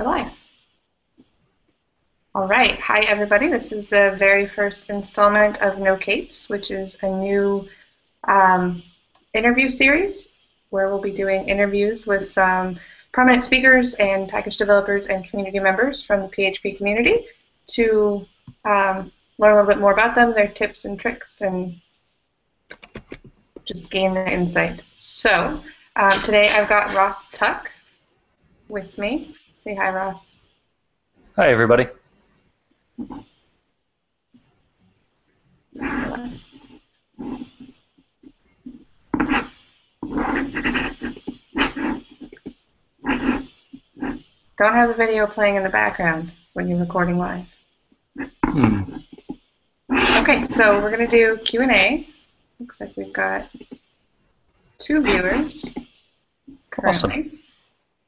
We're live. All right. Hi, everybody. This is the very first installment of NoCapes, which is a new interview series where we'll be doing interviews with some prominent speakers and package developers and community members from the PHP community to learn a little bit more about them, their tips and tricks, and just gain their insight. So today I've got Ross Tuck with me. Say hi, Ross. Hi, everybody. Don't have the video playing in the background when you're recording live. Okay, so we're going to do Q&A. Looks like we've got 2 viewers currently.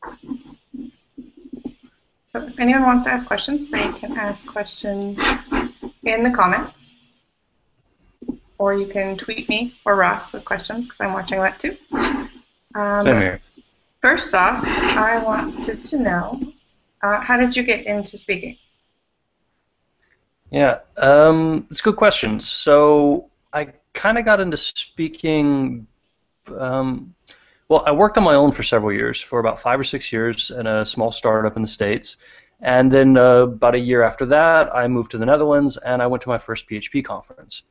Awesome. So if anyone wants to ask questions, they can ask questions in the comments. Or you can tweet me or Ross with questions, because I'm watching that too. Same here. First off, I wanted to know, how did you get into speaking? Yeah, it's a good question. So I kind of got into speaking, well, I worked on my own for several years, for about 5 or 6 years in a small startup in the States. And then about a year after that, I moved to the Netherlands and I went to my first PHP conference.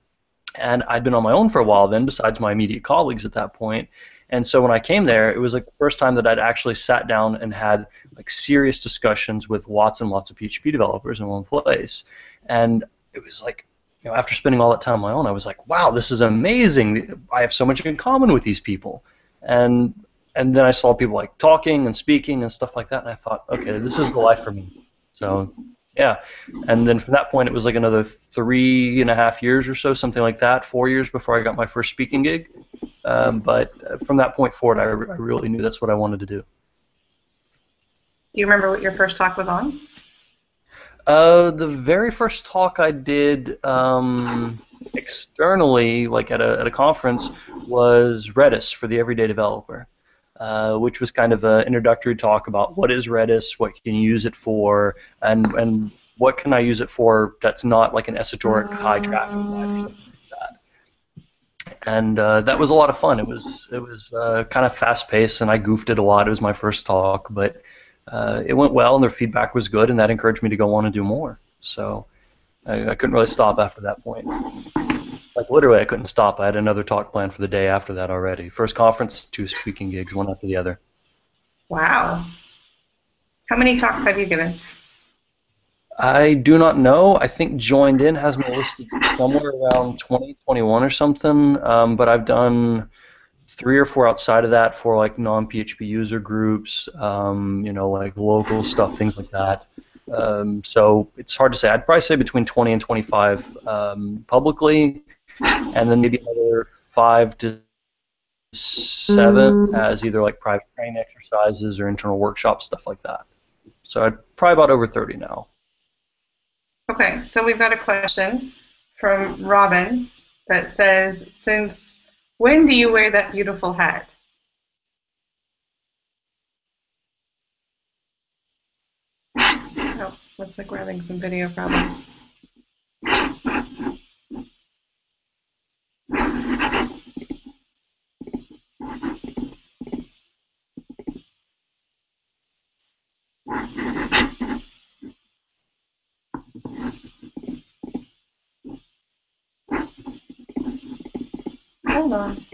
And I'd been on my own for a while then, besides my immediate colleagues at that point. And so when I came there, it was like the first time that I'd actually sat down and had like serious discussions with lots and lots of PHP developers in one place. And it was like, you know, after spending all that time on my own, I was like, wow, this is amazing. I have so much in common with these people. And then I saw people like talking and speaking and stuff like that, and I thought, okay, this is the life for me. So yeah, and then from that point, it was like another 3.5 years or so, something like that, 4 years before I got my first speaking gig. But from that point forward, I really knew that's what I wanted to do. Do you remember what your first talk was on? The very first talk I did externally, like at a conference, was Redis for the everyday developer, which was kind of an introductory talk about what is Redis, what can you use it for, and what can I use it for that's not like an esoteric high traffic site or something like that. And that was a lot of fun. It was kind of fast paced, and I goofed it a lot. It was my first talk, but it went well, and their feedback was good, and that encouraged me to go on and do more. So I couldn't really stop after that point. Like literally, I couldn't stop. I had another talk planned for the day after that already. First conference, 2 speaking gigs, one after the other. Wow. How many talks have you given? I do not know. I think Joined In has me listed somewhere around 2021 or something, but I've done 3 or 4 outside of that for like non-PHP user groups, you know, like local stuff, things like that. So it's hard to say. I'd probably say between 20 and 25 publicly, and then maybe another 5 to 7 as either like private training exercises or internal workshops, stuff like that. So I'd probably about over 30 now. Okay, so we've got a question from Robin that says, since when do you wear that beautiful hat? Oh, looks like we're having some video problems. Hold on.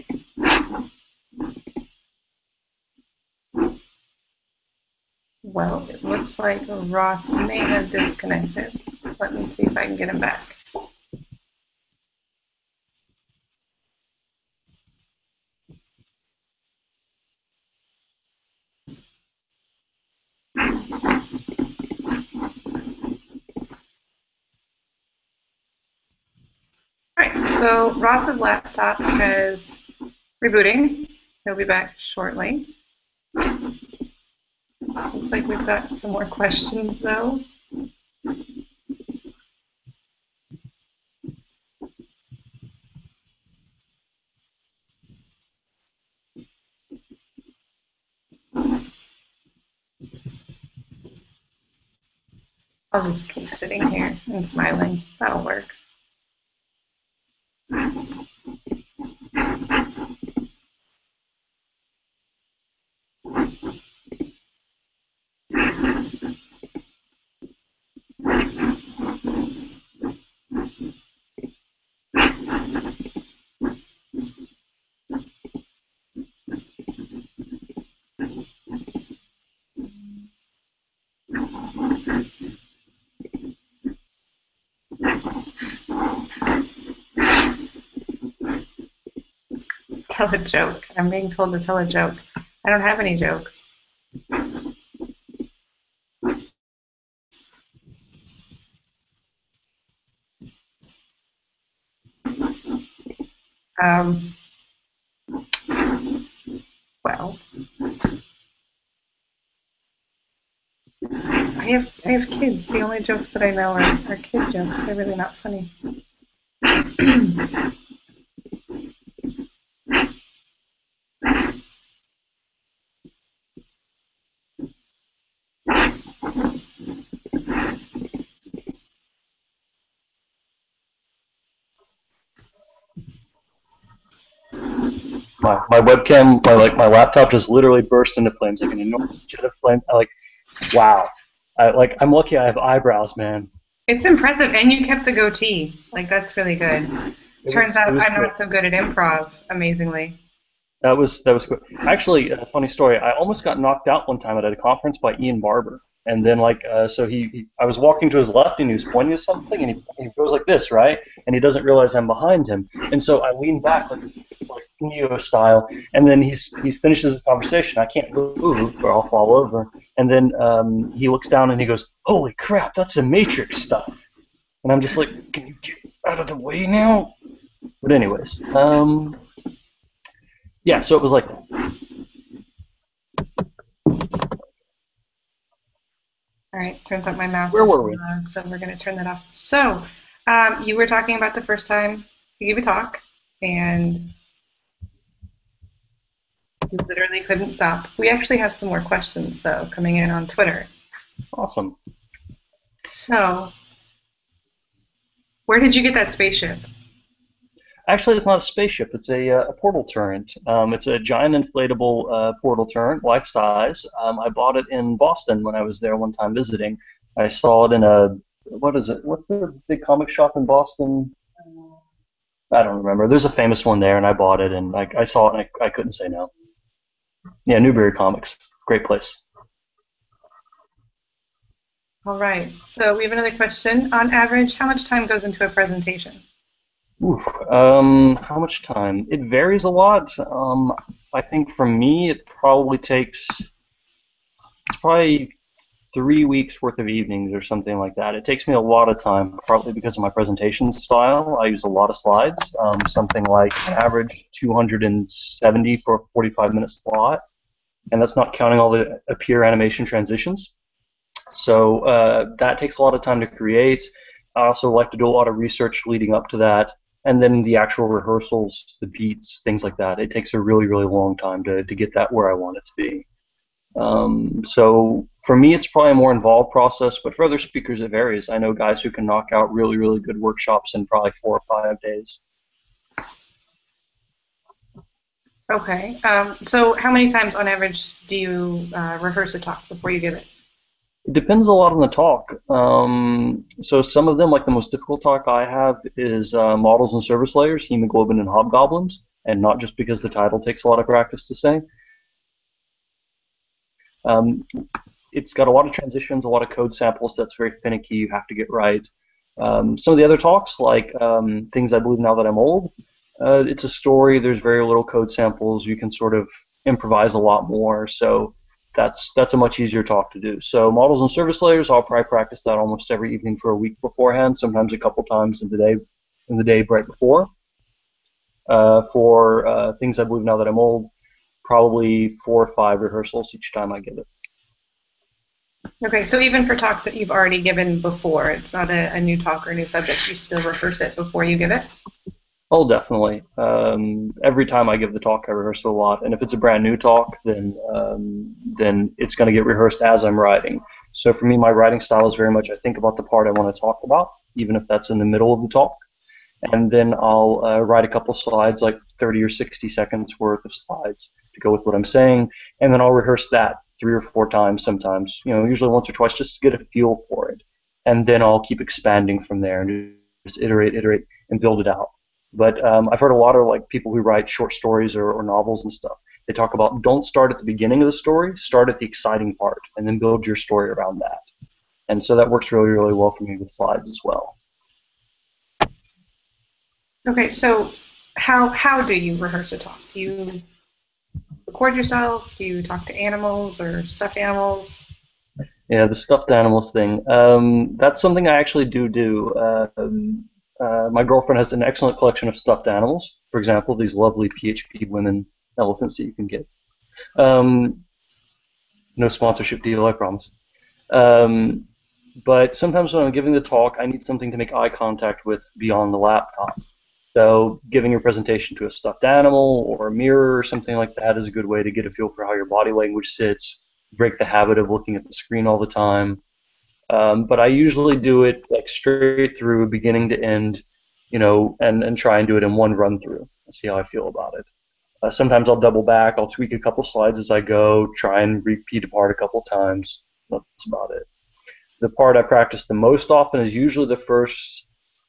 Well, it looks like Ross may have disconnected. Let me see if I can get him back. All right, so Ross's laptop is rebooting. He'll be back shortly. Looks like we've got some more questions, though. I'll just keep sitting here and smiling. That'll work. Tell a joke. I'm being told to tell a joke. I don't have any jokes. Well, I have kids. The only jokes that I know are kid jokes. They're really not funny. My webcam, my laptop just literally burst into flames, like an enormous jet of flames. Wow. I'm lucky I have eyebrows, man. It's impressive, and you kept a goatee. Like, that's really good. Turns out I'm not so good at improv, amazingly. That was good. Actually, a funny story. I almost got knocked out one time at a conference by Ian Barber. And then, so I was walking to his left, and he was pointing at something, and he goes like this, right? And he doesn't realize I'm behind him. And so I lean back, like Neo style, and then he finishes his conversation. I can't move, or I'll fall over. And then he looks down, and he goes, "Holy crap, that's some Matrix stuff." And I'm just like, "Can you get out of the way now?" But anyways, yeah, so it was like that. All right, turns out my mouse Where is were we? so we're going to turn that off. So, you were talking about the first time you gave a talk, and you literally couldn't stop. We actually have some more questions, though, coming in on Twitter. Awesome. So, where did you get that spaceship? Actually, it's not a spaceship. It's a portal turret. It's a giant inflatable portal turret, life size. I bought it in Boston when I was there one time visiting. I saw it in what is it? What's the big comic shop in Boston? I don't remember. There's a famous one there, and I bought it, and I saw it, and I couldn't say no. Yeah, Newberry Comics. Great place. All right. So we have another question. On average, how much time goes into a presentation? Oof. How much time? It varies a lot. I think for me, it probably takes, it's probably 3 weeks worth of evenings or something like that. It takes me a lot of time, partly because of my presentation style. I use a lot of slides, something like an average 270 for a 45-minute slot, and that's not counting all the appear animation transitions. So that takes a lot of time to create. I also like to do a lot of research leading up to that. And then the actual rehearsals, the beats, things like that. It takes a really, really long time to get that where I want it to be. So for me, it's probably a more involved process, but for other speakers, it varies. I know guys who can knock out really, really good workshops in probably 4 or 5 days. Okay. So how many times on average do you rehearse a talk before you give it? It depends a lot on the talk. So some of them, like the most difficult talk I have is Models and Service Layers, Hemoglobin and Hobgoblins, and not just because the title takes a lot of practice to say. It's got a lot of transitions, a lot of code samples that's very finicky, you have to get right. Some of the other talks, like Things I Believe Now That I'm Old, it's a story, there's very little code samples, you can sort of improvise a lot more, so that's a much easier talk to do. So Models and Service Layers, I'll probably practice that almost every evening for a week beforehand, sometimes a couple times in the day right before. For Things I Believe Now That I'm Old, probably 4 or 5 rehearsals each time I give it. Okay, so even for talks that you've already given before, it's not a new talk or a new subject, you still rehearse it before you give it? Oh, definitely. Every time I give the talk, I rehearse it a lot. And if it's a brand new talk, then it's going to get rehearsed as I'm writing. So for me, my writing style is very much I think about the part I want to talk about, even if that's in the middle of the talk, and then I'll write a couple slides, like 30 or 60 seconds worth of slides to go with what I'm saying, and then I'll rehearse that 3 or 4 times sometimes, usually once or twice just to get a feel for it, and then I'll keep expanding from there and just iterate, and build it out. But I've heard a lot of like people who write short stories or novels and stuff. They talk about don't start at the beginning of the story, start at the exciting part, and then build your story around that. And so that works really, really well for me with slides as well. Okay, so how do you rehearse a talk? Do you record yourself? Do you talk to animals or stuffed animals? Yeah, the stuffed animals thing. That's something I actually do. My girlfriend has an excellent collection of stuffed animals. For example, these lovely PHP women elephants that you can get. Um, no sponsorship deal, I promise. Um, but sometimes when I'm giving the talk, I need something to make eye contact with beyond the laptop. So giving your presentation to a stuffed animal or a mirror or something like that is a good way to get a feel for how your body language sits, break the habit of looking at the screen all the time. But I usually do it like straight through, beginning to end, and try and do it in one run through and see how I feel about it. Sometimes I'll double back, I'll tweak a couple slides as I go, try and repeat a part a couple times. That's about it. The part I practice the most often is usually the first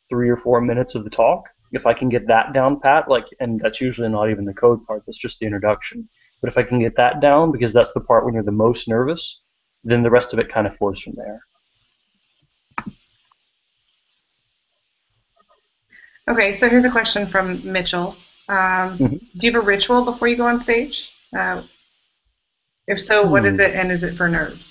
3 or 4 minutes of the talk. If I can get that down pat, and that's usually not even the code part, that's just the introduction. But if I can get that down, because that's the part when you're the most nervous, then the rest of it kind of flows from there. Okay, so here's a question from Mitchell. Do you have a ritual before you go on stage? If so, what is it, and is it for nerves?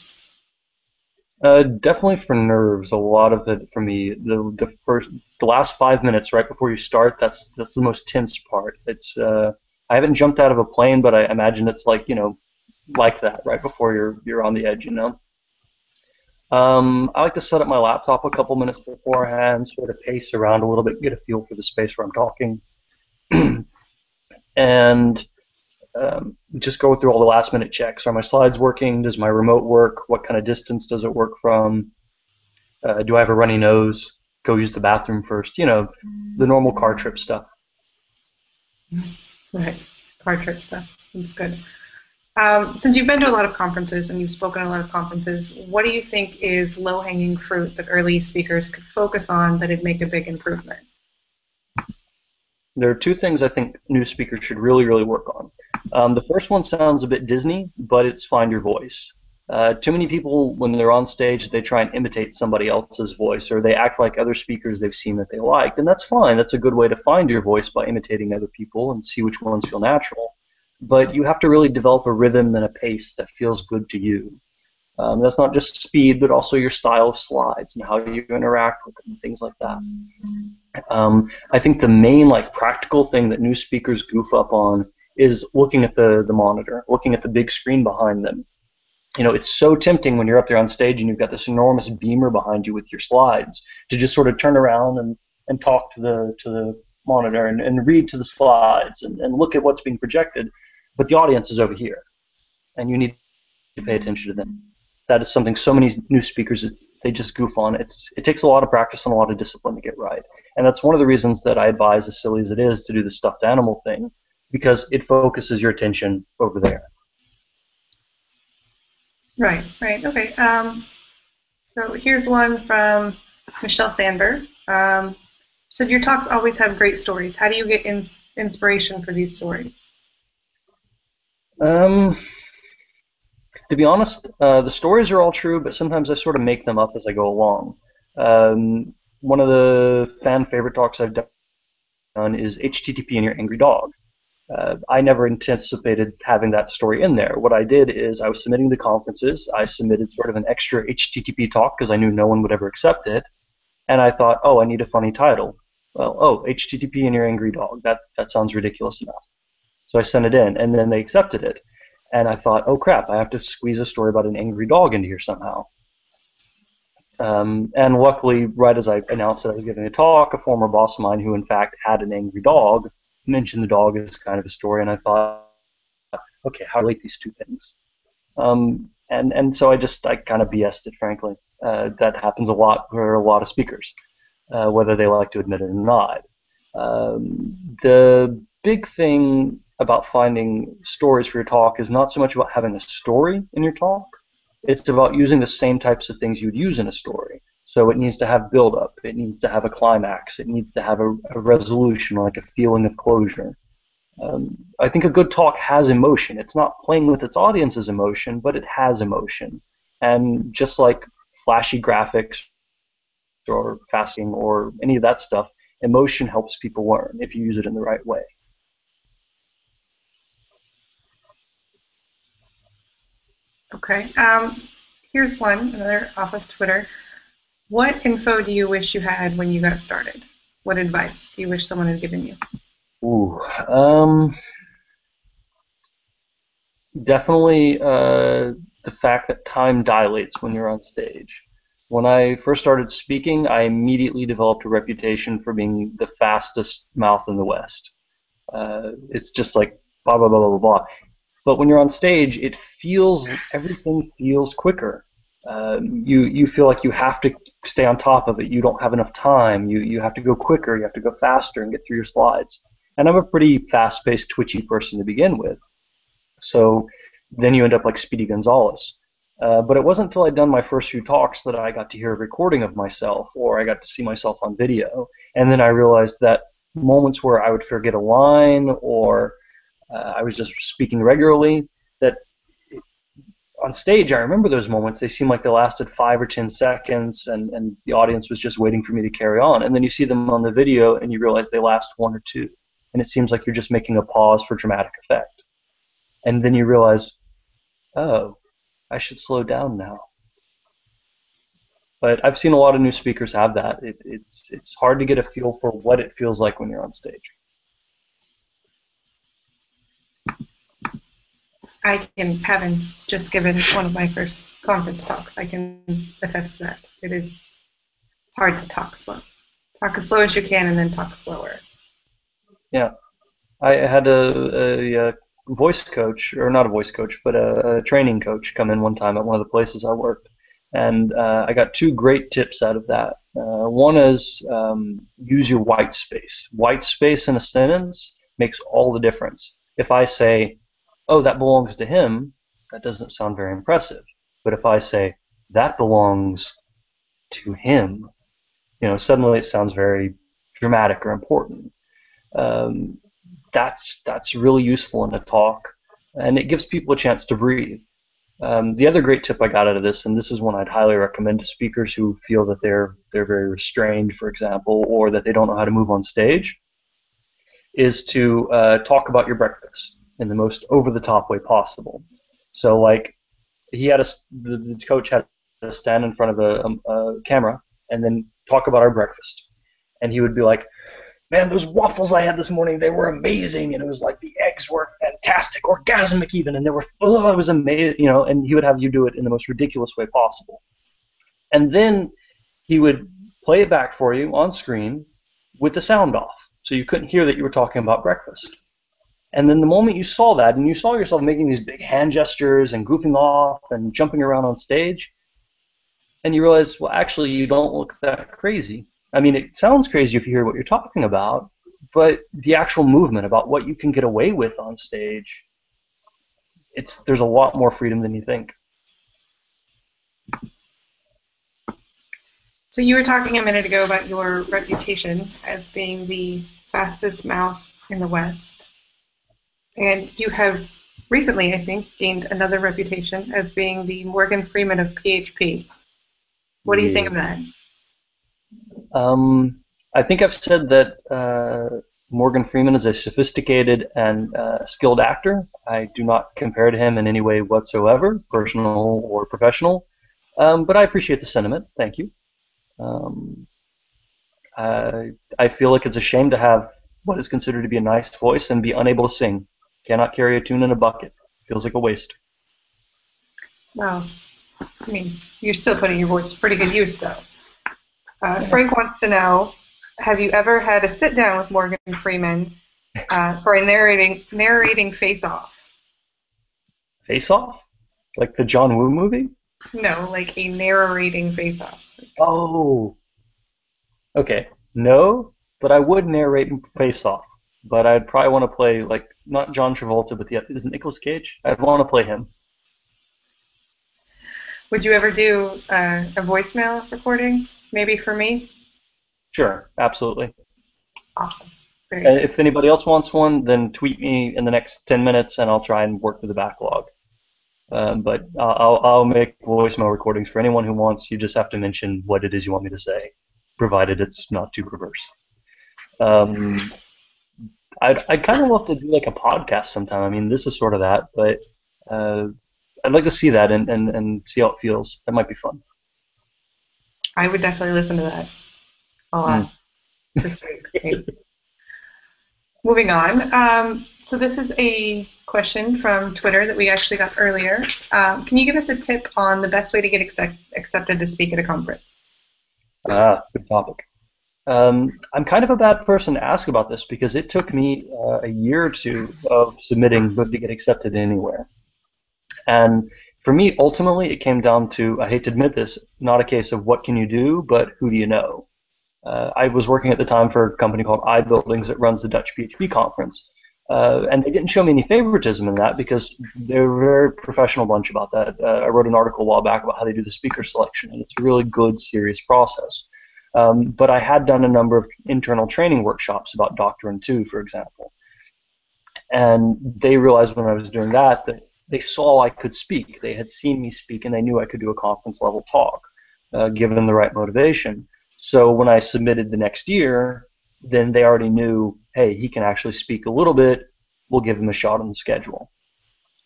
Definitely for nerves. A lot of it for me. The last 5 minutes right before you start. That's the most tense part. I haven't jumped out of a plane, but I imagine it's like that right before you're on the edge. I like to set up my laptop a couple minutes beforehand, sort of pace around a little bit, get a feel for the space where I'm talking, and just go through all the last minute checks. Are my slides working? Does my remote work? What kind of distance does it work from? Do I have a runny nose? Go use the bathroom first. The normal car trip stuff. Right, car trip stuff. That's good. Since you've been to a lot of conferences and you've spoken at a lot of conferences, what do you think is low-hanging fruit that early speakers could focus on that would make a big improvement? There are two things I think new speakers should really, really work on. The first one sounds a bit Disney, but it's find your voice. Too many people, when they're on stage, they try and imitate somebody else's voice, or they act like other speakers they've seen that they liked, and that's fine. That's a good way to find your voice, by imitating other people and see which ones feel natural. But you have to really develop a rhythm and a pace that feels good to you. That's not just speed, but also your style of slides and how you interact with them, things like that. I think the main practical thing that new speakers goof up on is looking at the monitor, looking at the big screen behind them. It's so tempting when you're up there on stage and you've got this enormous beamer behind you with your slides to just sort of turn around and talk to the monitor and read to the slides and look at what's being projected. But the audience is over here, and you need to pay attention to them. That is something so many new speakers, they just goof on. It takes a lot of practice and a lot of discipline to get right. And that's one of the reasons that I advise, as silly as it is, to do the stuffed animal thing, because it focuses your attention over there. Right, okay. So here's one from Michelle Sandberg. So your talks always have great stories. How do you get inspiration for these stories? To be honest, the stories are all true, but sometimes I sort of make them up as I go along. One of the fan favorite talks I've done is HTTP and Your Angry Dog. I never anticipated having that story in there. What I did is I was submitting to conferences. I submitted sort of an extra HTTP talk because I knew no one would ever accept it. And I thought, oh, I need a funny title. Well, HTTP and Your Angry Dog. That sounds ridiculous enough. So I sent it in, and then they accepted it. And I thought, oh crap, I have to squeeze a story about an angry dog into here somehow. And luckily, right as I announced that I was giving a talk, a former boss of mine who in fact had an angry dog mentioned the dog as kind of a story, and I thought, okay, how do I relate these two things? And And so I kind of BS'd it, frankly. That happens a lot for a lot of speakers, whether they like to admit it or not. The big thing about finding stories for your talk is not so much about having a story in your talk. It's about using the same types of things you'd use in a story. So it needs to have build-up. It needs to have a climax. It needs to have a resolution, like a feeling of closure. I think a good talk has emotion. It's not playing with its audience's emotion, but it has emotion. And just like flashy graphics or fasting or any of that stuff, emotion helps people learn if you use it in the right way. Okay. Here's another off of Twitter. What info do you wish you had when you got started? What advice do you wish someone had given you? Ooh, definitely the fact that time dilates when you're on stage. When I first started speaking, I immediately developed a reputation for being the fastest mouth in the West. It's just like blah, blah, blah, blah, blah, blah. But when you're on stage, everything feels quicker. You feel like you have to stay on top of it. You don't have enough time. You have to go quicker. You have to go faster and get through your slides. And I'm a pretty fast-paced, twitchy person to begin with. So then you end up like Speedy Gonzalez. But it wasn't until I'd done my first few talks that I got to hear a recording of myself, or I got to see myself on video. And then I realized that moments where I would forget a line, or I was just speaking regularly, that on stage I remember those moments. They seemed like they lasted 5 or 10 seconds, and the audience was just waiting for me to carry on. And then you see them on the video, and you realize they last 1 or 2. And it seems like you're just making a pause for dramatic effect. And then you realize, oh, I should slow down now. But I've seen a lot of new speakers have that. It's hard to get a feel for what it feels like when you're on stage. I can, having just given one of my first conference talks, I can attest to that. It is hard to talk slow. Talk as slow as you can and then talk slower. Yeah. I had a voice coach, or not a voice coach, but a training coach come in one time at one of the places I worked. And I got 2 great tips out of that. One is use your white space. White space in a sentence makes all the difference. If I say, oh, that belongs to him, that doesn't sound very impressive. But if I say, that belongs to him, suddenly it sounds very dramatic or important. That's really useful in a talk, and it gives people a chance to breathe. The other great tip I got out of this, and this is one I'd highly recommend to speakers who feel that they're very restrained, for example, or that they don't know how to move on stage, is to talk about your breakfast in the most over-the-top way possible. So, like, the coach had to stand in front of a camera and then talk about our breakfast, and he would be like, man, those waffles I had this morning, they were amazing, and it was like the eggs were fantastic, orgasmic even, and it was amazing, and he would have you do it in the most ridiculous way possible. And then he would play it back for you on screen with the sound off, so you couldn't hear that you were talking about breakfast. And then the moment you saw that, and you saw yourself making these big hand gestures and goofing off and jumping around on stage, and you realize, well, actually, you don't look that crazy. I mean, it sounds crazy if you hear what you're talking about, but the actual movement about what you can get away with on stage, there's a lot more freedom than you think. So you were talking a minute ago about your reputation as being the fastest mouth in the West. And you have recently, I think, gained another reputation as being the Morgan Freeman of PHP. What do you think of that? I think I've said that Morgan Freeman is a sophisticated and skilled actor. I do not compare to him in any way whatsoever, personal or professional. But I appreciate the sentiment. Thank you. I feel like it's a shame to have what is considered to be a nice voice and be unable to sing. Cannot carry a tune in a bucket. Feels like a waste. Well, I mean, you're still putting your voice to pretty good use, though. Frank wants to know, have you ever had a sit-down with Morgan Freeman for a narrating face-off? Face-off? Like the John Woo movie? No, like a narrating face-off. Oh, okay. No, but I would narrate Face Off. But I'd probably want to play like not John Travolta, but the is it Nicolas Cage? I'd want to play him. Would you ever do a voicemail recording? Maybe for me? Sure, absolutely. Awesome. Very And good. if anybody else wants one, then tweet me in the next 10 minutes, and I'll try and work through the backlog. But I'll make voicemail recordings for anyone who wants. You just have to mention what it is you want me to say, provided it's not too perverse. Um, I'd kind of love to do like a podcast sometime. I mean, this is sort of that, but uh, I'd like to see that and see how it feels. That might be fun. I would definitely listen to that a Mm. lot to sleep. Maybe. Moving on. So this is a question from Twitter that we actually got earlier. Can you give us a tip on the best way to get accepted to speak at a conference? Good topic. I'm kind of a bad person to ask about this because it took me a year or two of submitting to get accepted anywhere. And for me, ultimately, it came down to, I hate to admit this, not a case of what can you do, but who do you know? I was working at the time for a company called iBuildings that runs the Dutch PHP conference. And they didn't show me any favoritism in that because they're a very professional bunch about that. I wrote an article a while back about how they do the speaker selection, and it's a really good, serious process. But I had done a number of internal training workshops about Doctrine 2, for example. And they realized when I was doing that they saw I could speak. They had seen me speak, and they knew I could do a conference-level talk, given the right motivation. So when I submitted the next year, then they already knew, hey, he can actually speak a little bit. We'll give him a shot on the schedule.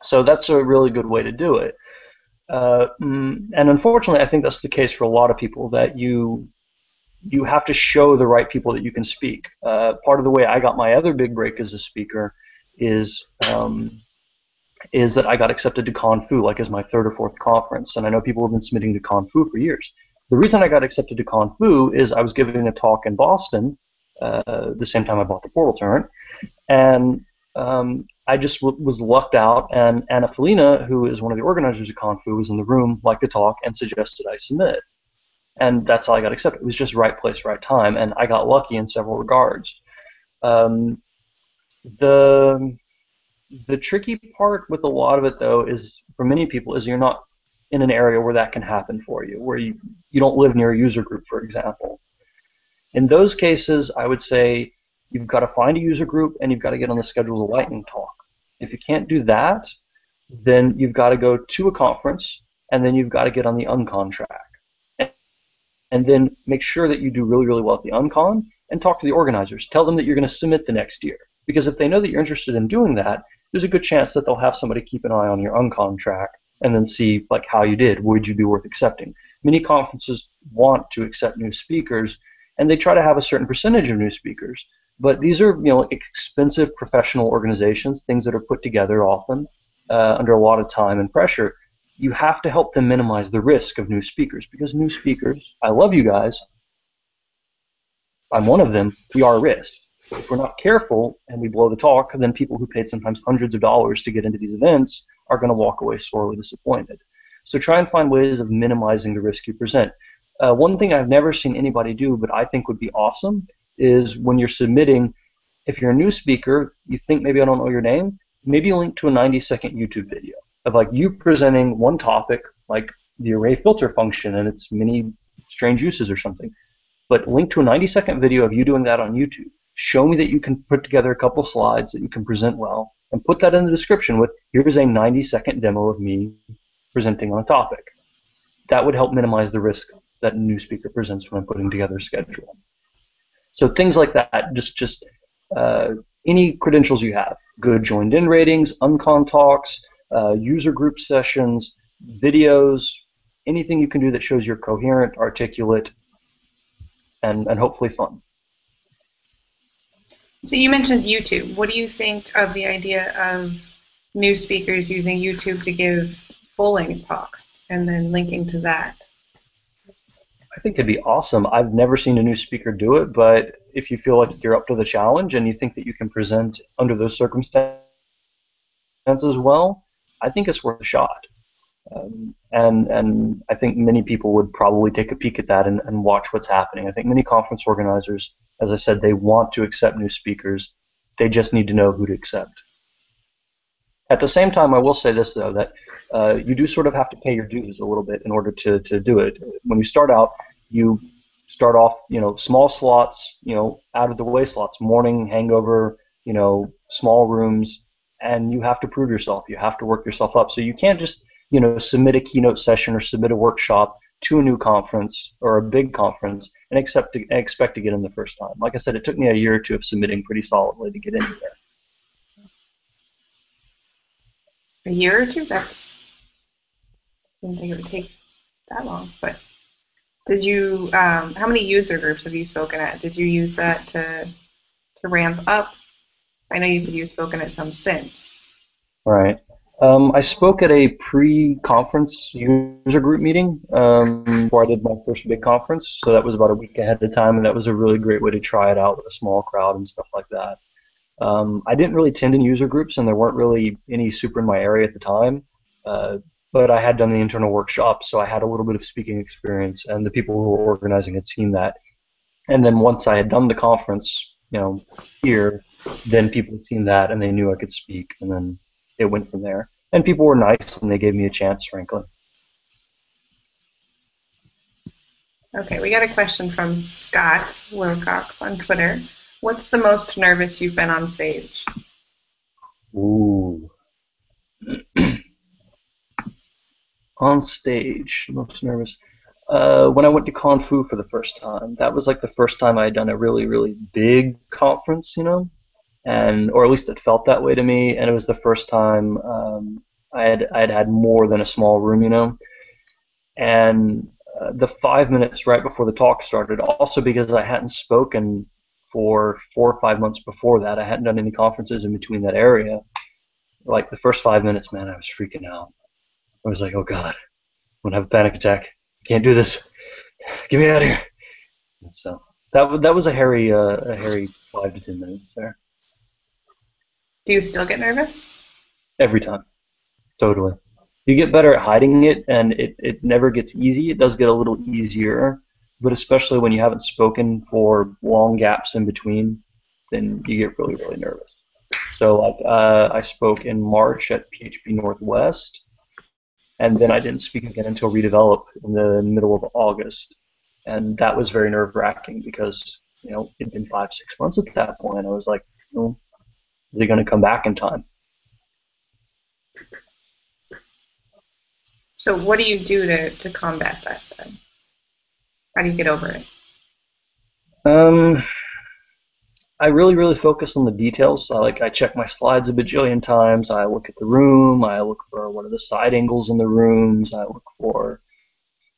So that's a really good way to do it. And unfortunately, I think that's the case for a lot of people, that you have to show the right people that you can speak. Part of the way I got my other big break as a speaker is that I got accepted to Confu, like as my third or fourth conference. And I know people have been submitting to Confu for years. The reason I got accepted to Confu is I was giving a talk in Boston the same time I bought the Portal Turret, and I just was lucked out, and Anna Felina, who is one of the organizers of Confu, was in the room, liked the talk, and suggested I submit. And that's how I got accepted. It was just right place, right time, and I got lucky in several regards. Um, the the tricky part with a lot of it, though, is for many people, is you're not in an area where that can happen for you, where you don't live near a user group, for example. In those cases, I would say you've got to find a user group and you've got to get on the schedule of the lightning talk. If you can't do that, then you've got to go to a conference and then you've got to get on the uncon track. And then make sure that you do really, really well at the uncon and talk to the organizers. Tell them that you're going to submit the next year. Because if they know that you're interested in doing that, there's a good chance that they'll have somebody keep an eye on your uncon track and then see like how you did. Would you be worth accepting? Many conferences want to accept new speakers, and they try to have a certain percentage of new speakers. But these are expensive professional organizations, things that are put together often under a lot of time and pressure. You have to help them minimize the risk of new speakers, because new speakers, I love you guys, I'm one of them, we are a risk. If we're not careful and we blow the talk, then people who paid sometimes hundreds of dollars to get into these events are going to walk away sorely disappointed. So try and find ways of minimizing the risk you present. One thing I've never seen anybody do, but I think would be awesome, is when you're submitting, if you're a new speaker, you think maybe I don't know your name, maybe link to a 90-second YouTube video of like you presenting one topic, like the array filter function and its many strange uses or something. But link to a 90-second video of you doing that on YouTube. Show me that you can put together a couple slides that you can present well, and put that in the description with, here's a 90-second demo of me presenting on a topic. That would help minimize the risk that a new speaker presents when I'm putting together a schedule. So things like that, just any credentials you have, good joined-in ratings, uncon talks, user group sessions, videos, anything you can do that shows you're coherent, articulate, and hopefully fun. So you mentioned YouTube. What do you think of the idea of new speakers using YouTube to give full-length talks and then linking to that? I think it'd be awesome. I've never seen a new speaker do it, but if you feel like you're up to the challenge and you think that you can present under those circumstances well, I think it's worth a shot. And I think many people would probably take a peek at that and watch what's happening. I think many conference organizers, as I said, they want to accept new speakers. They just need to know who to accept. At the same time, I will say this, though, that you do sort of have to pay your dues a little bit in order to do it. When you start out, you start off, small slots, out of the way slots, morning, hangover, small rooms, and you have to prove yourself. You have to work yourself up. So you can't just, submit a keynote session or submit a workshop to a new conference or a big conference and expect to get in the first time. Like I said, it took me a year or two of submitting pretty solidly to get in there. A year or two? I didn't think it would take that long. But did you? How many user groups have you spoken at? Did you use that to ramp up? I know you said you've spoken at some since. Right. I spoke at a pre-conference user group meeting before I did my first big conference, so that was about a week ahead of time, and that was a really great way to try it out with a small crowd and stuff like that. I didn't really attend in user groups, and there weren't really any super in my area at the time, but I had done the internal workshop, so I had a little bit of speaking experience, and the people who were organizing had seen that. And then once I had done the conference, here, then people had seen that, and they knew I could speak, and then it went from there. And people were nice, and they gave me a chance, frankly. Okay, we got a question from Scott Wilcox on Twitter. What's the most nervous you've been on stage? Ooh. On stage, most nervous. When I went to Kung Fu for the first time, that was like the first time I had done a really, really big conference, and or at least it felt that way to me. And it was the first time I had more than a small room, and the 5 minutes right before the talk started, also because I hadn't spoken for 4 or 5 months before that, I hadn't done any conferences in between that area. Like the first 5 minutes, man, I was freaking out. I was like, oh God, I'm gonna have a panic attack. I can't do this. Get me out of here. And so that was a hairy 5 to 10 minutes there. Do you still get nervous? Every time, totally. You get better at hiding it, and it never gets easy. It does get a little easier, but especially when you haven't spoken for long gaps in between, then you get really, really nervous. So like I spoke in March at PHP Northwest, and then I didn't speak again until Redevelop in the middle of August, and that was very nerve-wracking because it'd been 5, 6 months at that point. I was like, is he going to come back in time? So what do you do to combat that then? How do you get over it? I really, really focus on the details. I check my slides a bajillion times. I look at the room. I look for what are the side angles in the rooms. I look for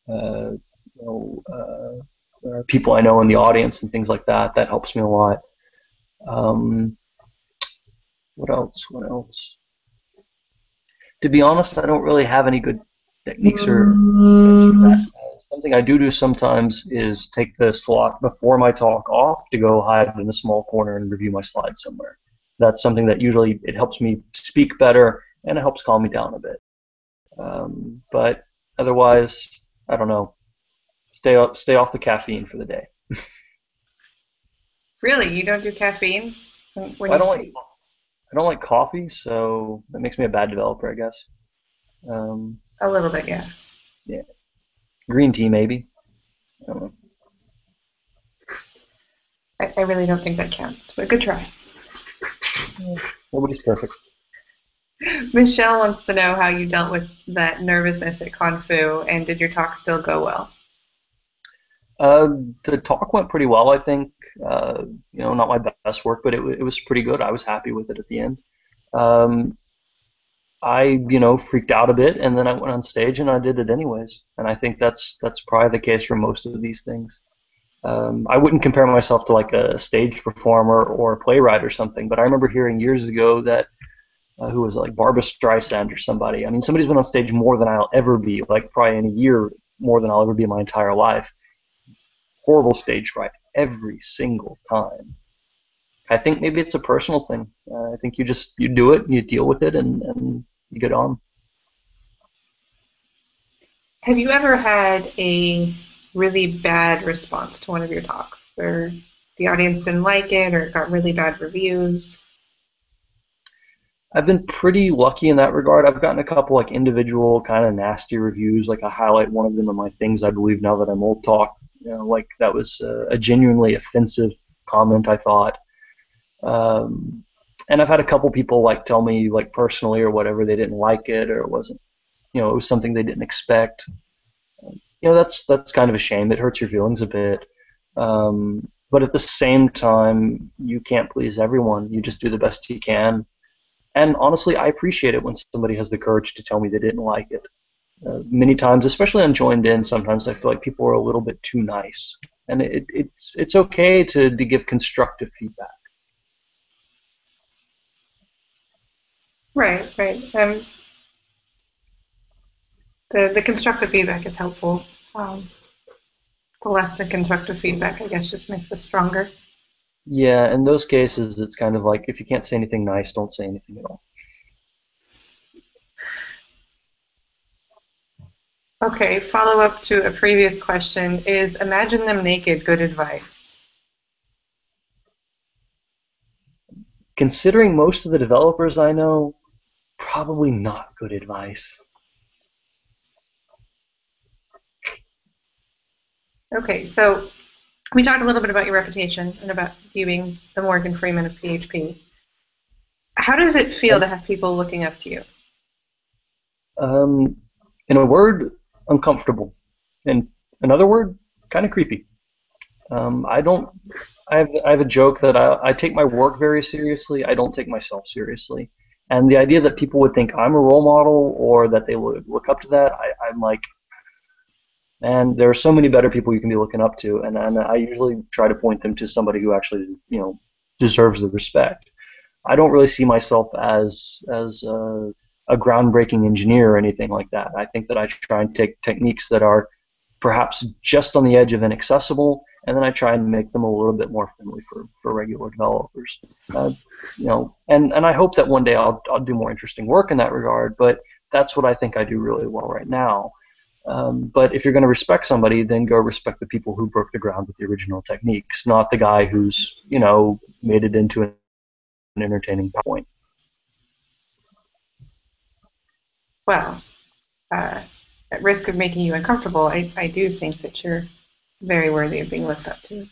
uh, you know, people I know in the audience and things like that. That helps me a lot. What else? What else? To be honest, I don't really have any good techniques or something I do sometimes is take the slot before my talk off to go hide in a small corner and review my slides somewhere. That's something that usually it helps me speak better and it helps calm me down a bit. But otherwise, I don't know. Stay off the caffeine for the day. Really, you don't do caffeine when I you don't like speak? I don't like coffee, so that makes me a bad developer, I guess. Um, A little bit, yeah. yeah, green tea maybe. I don't know. I really don't think that counts, but good try. Nobody's perfect. Michelle wants to know how you dealt with that nervousness at Confu, and did your talk still go well? Uh, the talk went pretty well, I think. Not my best work, but it was pretty good. I was happy with it at the end. Um, I freaked out a bit, and then I went on stage and I did it anyways. And I think that's probably the case for most of these things. I wouldn't compare myself to like a stage performer or a playwright or something, but I remember hearing years ago that who was it, like Barbara Streisand or somebody. I mean, somebody's been on stage more than I'll ever be, like probably in a year more than I'll ever be in my entire life. Horrible stage fright every single time. I think maybe it's a personal thing. I think you do it, and you deal with it, and you get on. Have you ever had a really bad response to one of your talks where the audience didn't like it or it got really bad reviews? I've been pretty lucky in that regard. I've gotten a couple like individual kind of nasty reviews. Like I highlight one of them in my things I believe now that I'm old talk. You know, like that was a genuinely offensive comment, I thought. Um, and I've had a couple people like tell me like personally or whatever they didn't like it or it wasn't, you know, it was something they didn't expect. You know, that's kind of a shame. It hurts your feelings a bit. But at the same time, you can't please everyone. You just do the best you can. And honestly, I appreciate it when somebody has the courage to tell me they didn't like it. Many times, especially on Joined In, sometimes I feel like people are a little bit too nice, and it's okay to give constructive feedback. Right, right. The constructive feedback is helpful. Um, the less the constructive feedback, I guess, just makes us stronger. Yeah, in those cases, it's kind of like if you can't say anything nice, don't say anything at all. Okay, follow up to a previous question is imagine them naked good advice? Considering most of the developers I know, probably not good advice. Okay, so we talked a little bit about your reputation and about you being the Morgan Freeman of PHP. How does it feel to have people looking up to you? Um, in a word, uncomfortable. In another word, kind of creepy. I don't. I have a joke that I take my work very seriously. I don't take myself seriously, and the idea that people would think I'm a role model or that they would look up to that, I'm like, man, there are so many better people you can be looking up to, and I usually try to point them to somebody who actually deserves the respect. I don't really see myself as a groundbreaking engineer or anything like that. I think that I try and take techniques that are perhaps just on the edge of inaccessible, and then I try and make them a little bit more friendly for regular developers. And I hope that one day I'll do more interesting work in that regard. But that's what I think I do really well right now. But if you're going to respect somebody, then go respect the people who broke the ground with the original techniques, not the guy who's made it into an entertaining point. Well, uh, at risk of making you uncomfortable, I do think that you're very worthy of being looked up to.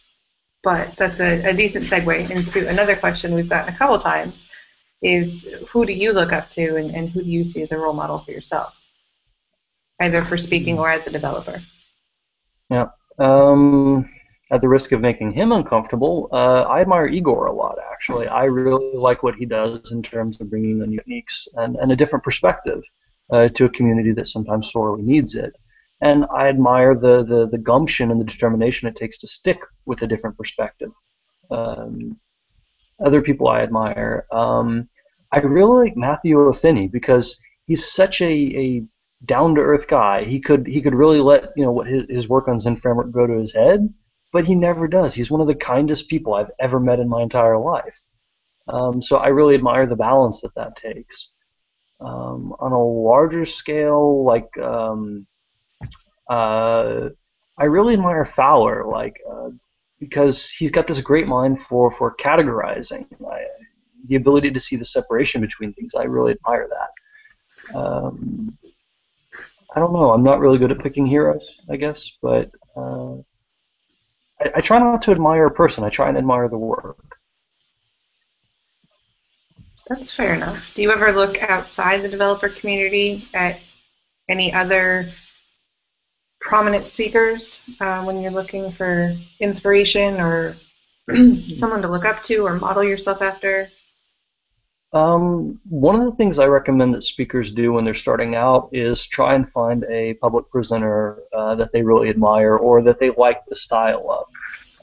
But that's a decent segue into another question we've gotten a couple times is who do you look up to and who do you see as a role model for yourself, either for speaking or as a developer? Yeah. At the risk of making him uncomfortable, I admire Igor a lot, actually. I really like what he does in terms of bringing the new techniques and a different perspective to a community that sometimes sorely needs it. And I admire the gumption and the determination it takes to stick with a different perspective. Um, Other people I admire. I really like Matthew O'Finney because he's such a down to earth guy. He could really let what his work on Zen Framework go to his head, but he never does. He's one of the kindest people I've ever met in my entire life. So I really admire the balance that takes. On a larger scale, uh, I really admire Fowler, because he's got this great mind for categorizing. The ability to see the separation between things. I really admire that. I don't know. I'm not really good at picking heroes, I guess, but I try not to admire a person. I try and admire the work. That's fair enough. Do you ever look outside the developer community at any other prominent speakers when you're looking for inspiration or someone to look up to or model yourself after? One of the things I recommend that speakers do when they're starting out is try and find a public presenter that they really admire or that they like the style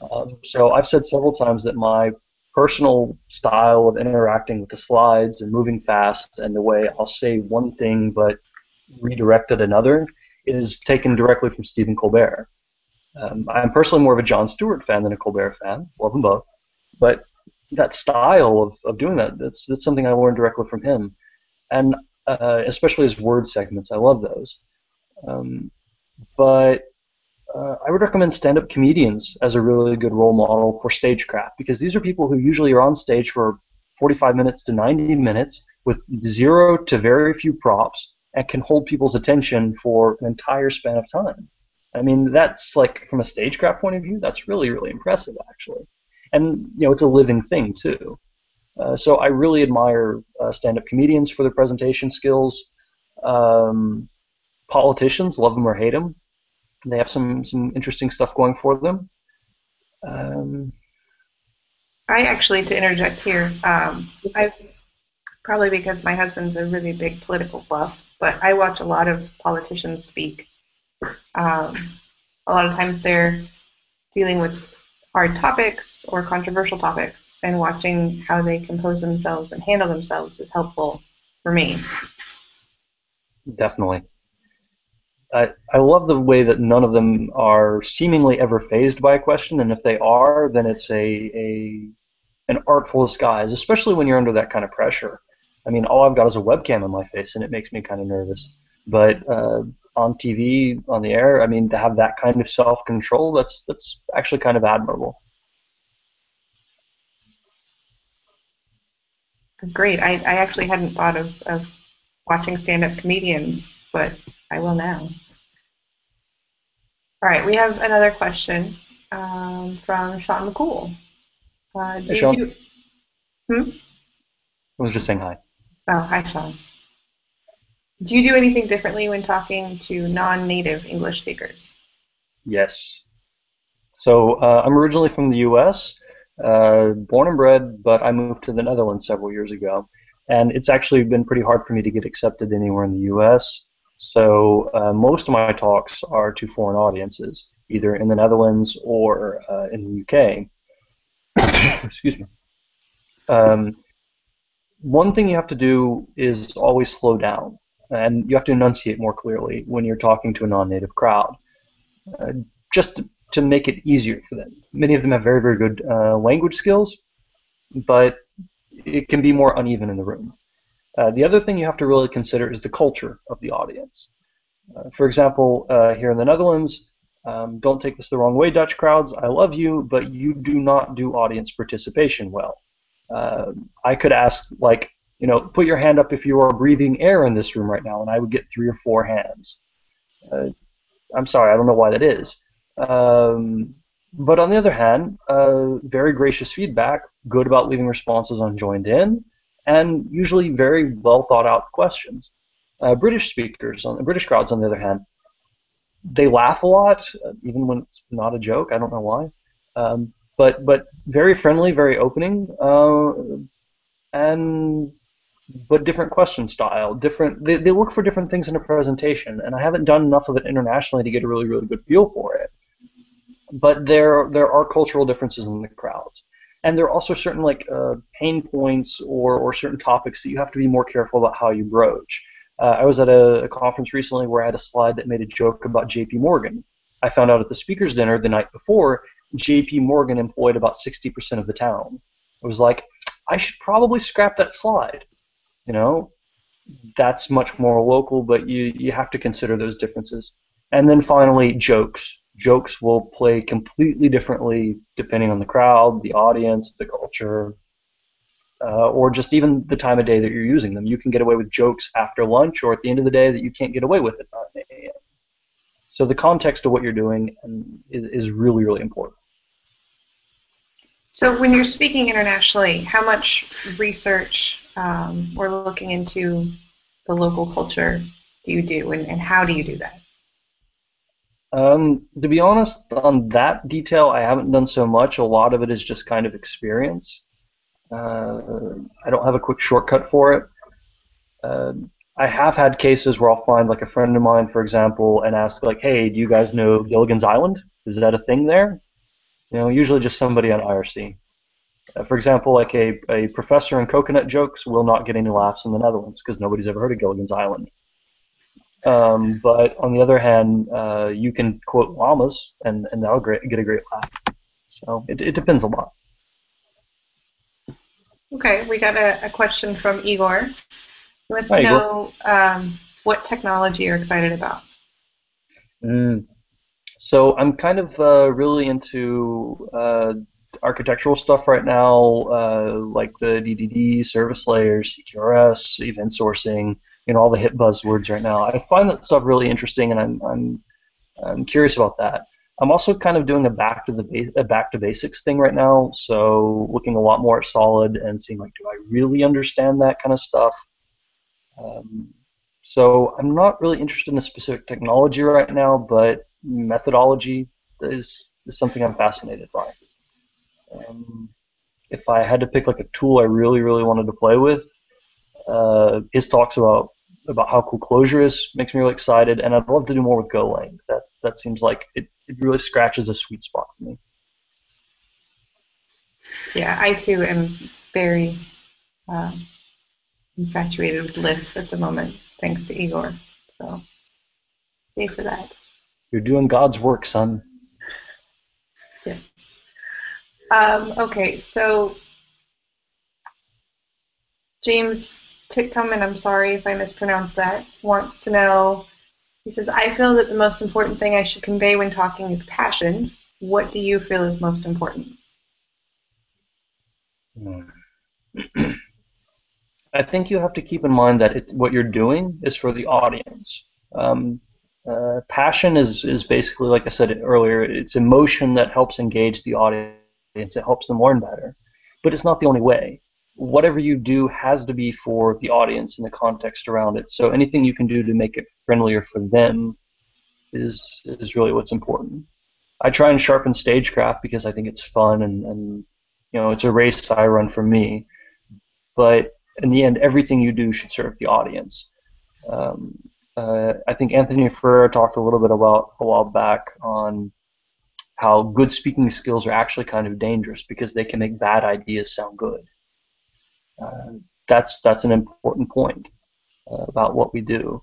of. So I've said several times that my personal style of interacting with the slides and moving fast and the way I'll say one thing but redirect it another is taken directly from Stephen Colbert. I'm personally more of a Jon Stewart fan than a Colbert fan. Love them both. But that style of doing that's something I learned directly from him. And especially his word segments. I love those. Um, but I would recommend stand-up comedians as a really good role model for stagecraft because these are people who usually are on stage for 45 minutes to 90 minutes with zero to very few props and can hold people's attention for an entire span of time. I mean, that's like from a stagecraft point of view, that's really, really impressive actually. And it's a living thing too. So I really admire stand-up comedians for their presentation skills. Um, Politicians, love them or hate them, they have some interesting stuff going for them. Um, I actually, to interject here, I probably because my husband's a really big political buff, but I watch a lot of politicians speak. Um, a lot of times they're dealing with hard topics or controversial topics, and watching how they compose themselves and handle themselves is helpful for me. Definitely. I love the way that none of them are seemingly ever phased by a question, and if they are, then it's an artful disguise, especially when you're under that kind of pressure. I mean, all I've got is a webcam in my face, and it makes me kind of nervous. But on TV, on the air, I mean, to have that kind of self-control, that's actually kind of admirable. Great. I actually hadn't thought of watching stand-up comedians, but I will now. All right, we have another question from Sean McCool. Hey, Do you Sean. do? Hmm? I was just saying hi. Oh, hi, Sean. Do you do anything differently when talking to non-native English speakers? Yes. So I'm originally from the U.S., born and bred, but I moved to the Netherlands several years ago, and it's actually been pretty hard for me to get accepted anywhere in the U.S. So most of my talks are to foreign audiences, either in the Netherlands or in the U.K. Excuse me. Um, One thing you have to do is always slow down, and you have to enunciate more clearly when you're talking to a non-native crowd. uh, just to make it easier for them. Many of them have very, very good language skills, but it can be more uneven in the room. The other thing you have to really consider is the culture of the audience. For example, here in the Netherlands, don't take this the wrong way, Dutch crowds, I love you, but you do not do audience participation well. I could ask, like, put your hand up if you are breathing air in this room right now, and I would get 3 or 4 hands. Uh, I'm sorry, I don't know why that is. Um, but on the other hand, very gracious feedback, good about leaving responses on joined in, and usually very well thought out questions. British crowds, on the other hand, they laugh a lot, even when it's not a joke. I don't know why, but very friendly, very opening, and but different question style, different. They look for different things in a presentation, and I haven't done enough of it internationally to get a really, really good feel for it. But there are cultural differences in the crowds, and there are also certain like pain points or certain topics that you have to be more careful about how you broach. I was at a conference recently where I had a slide that made a joke about J.P. Morgan. I found out at the speakers dinner the night before J.P. Morgan employed about 60% of the town. I was like, I should probably scrap that slide. You know, that's much more local, but you have to consider those differences. And then finally, jokes. Jokes will play completely differently depending on the crowd, the audience, the culture, or just even the time of day that you're using them. You can get away with jokes after lunch or at the end of the day that you can't get away with at 9 a.m. So the context of what you're doing is really, really important. So when you're speaking internationally, how much research or looking into the local culture do you do, and how do you do that? To be honest, on that detail, I haven't done so much. A lot of it is just kind of experience. I don't have a quick shortcut for it. Uh, I have had cases where I'll find like a friend of mine, for example, and ask like, "Hey, do you guys know Gilligan's Island? Is that a thing there?" Usually just somebody on IRC. For example, like a professor in coconut jokes will not get any laughs in the Netherlands because nobody's ever heard of Gilligan's Island. But on the other hand, you can quote llamas, and that'll get a great laugh. So it depends a lot. Okay, we got a question from Igor. He wants Hi, to Igor. know what technology you're excited about. Mm. So I'm kind of really into architectural stuff right now, like the DDD, service layers, CQRS, event sourcing, all the hit buzzwords right now. I find that stuff really interesting, and I'm curious about that. I'm also kind of doing a back to basics thing right now, so looking a lot more at solid and seeing like, do I really understand that kind of stuff? Um, so I'm not really interested in a specific technology right now, but methodology is something I'm fascinated by. Um, if I had to pick like a tool I really really wanted to play with, his talks about how cool closure is makes me really excited, and I'd love to do more with Golang. That seems like it really scratches a sweet spot for me. Yeah, I too am very um, infatuated with Lisp at the moment, thanks to Igor. So, yay for that. You're doing God's work, son. Yeah. Okay, so James Ticktum, and I'm sorry if I mispronounced that, wants to know. He says, I feel that the most important thing I should convey when talking is passion. What do you feel is most important? Hmm. I think you have to keep in mind that what you're doing is for the audience. Um, Passion is basically, like I said earlier, it's emotion that helps engage the audience. It helps them learn better. But it's not the only way. Whatever you do has to be for the audience and the context around it. So anything you can do to make it friendlier for them is really what's important. I try and sharpen stagecraft because I think it's fun and it's a race I run for me. But in the end, everything you do should serve the audience. Um, I think Anthony Ferrer talked a little bit about a while back on how good speaking skills are actually kind of dangerous because they can make bad ideas sound good. Uh, that's an important point about what we do.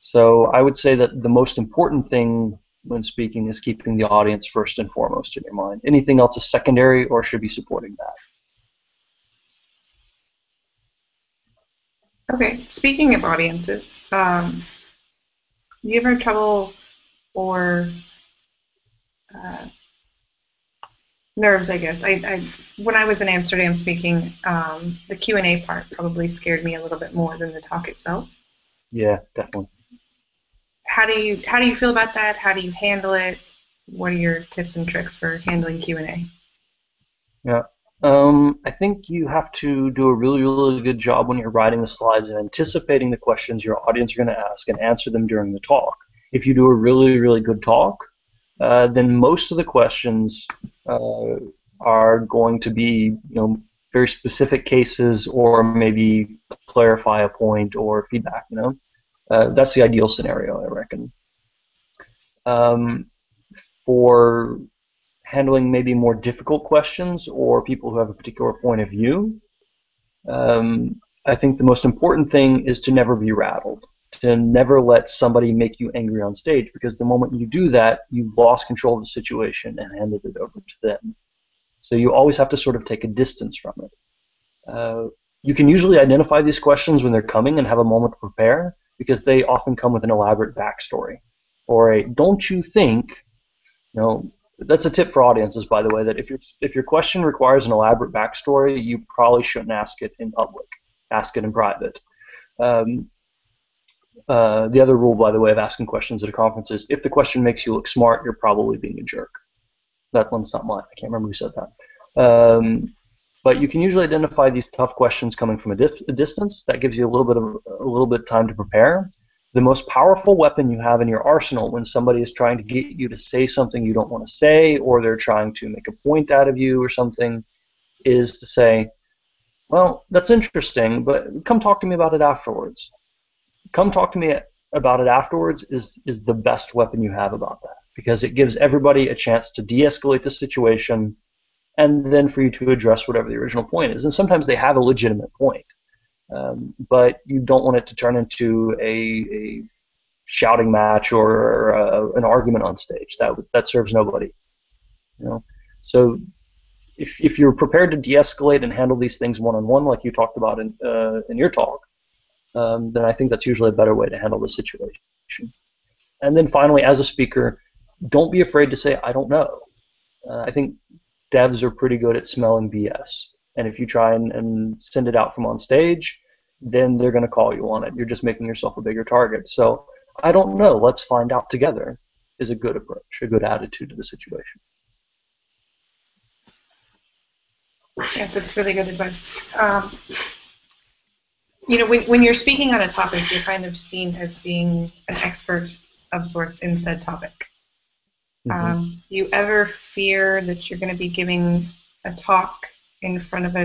So I would say that the most important thing when speaking is keeping the audience first and foremost in your mind. Anything else is secondary or should be supporting that. Okay, speaking of audiences, do you ever have trouble or uh, nerves? I guess when I was in Amsterdam speaking, the Q&A part probably scared me a little bit more than the talk itself. Yeah, definitely. How do you feel about that? How do you handle it? What are your tips and tricks for handling Q&A? Yeah. I think you have to do a really, really good job when you're writing the slides and anticipating the questions your audience are going to ask and answer them during the talk. If you do a really, really good talk, then most of the questions uh, are going to be, very specific cases or maybe clarify a point or feedback. That's the ideal scenario, I reckon. Um, for handling maybe more difficult questions or people who have a particular point of view, I think the most important thing is to never be rattled, to never let somebody make you angry on stage, because the moment you do that, you've lost control of the situation and handed it over to them. So you always have to sort of take a distance from it. Uh, you can usually identify these questions when they're coming and have a moment to prepare, because they often come with an elaborate backstory or a "don't you think," you know, that's a tip for audiences, by the way, that if your question requires an elaborate backstory, you probably shouldn't ask it in public. Ask it in private. Um, the other rule, by the way, of asking questions at a conference is if the question makes you look smart, you're probably being a jerk. That one's not mine. I can't remember who said that. But you can usually identify these tough questions coming from a distance. That gives you a little bit of time to prepare. The most powerful weapon you have in your arsenal when somebody is trying to get you to say something you don't want to say, or they're trying to make a point out of you or something, is to say, well, that's interesting, but come talk to me about it afterwards. Come talk to me about it afterwards is the best weapon you have about that, because it gives everybody a chance to de-escalate the situation and then for you to address whatever the original point is. And sometimes they have a legitimate point, but you don't want it to turn into a shouting match or an argument on stage. That serves nobody. You know, so if you're prepared to de-escalate and handle these things one-on-one, like you talked about in your talk, then I think that's usually a better way to handle the situation. And then finally, as a speaker, don't be afraid to say, I don't know. I think devs are pretty good at smelling BS. And if you try and send it out from on stage, then they're going to call you on it. You're just making yourself a bigger target. So I don't know. Let's find out together is a good approach, a good attitude to the situation. Yeah, that's really good advice. You know, when you're speaking on a topic, you're kind of seen as being an expert of sorts in said topic. Do you ever fear that you're going to be giving a talk in front of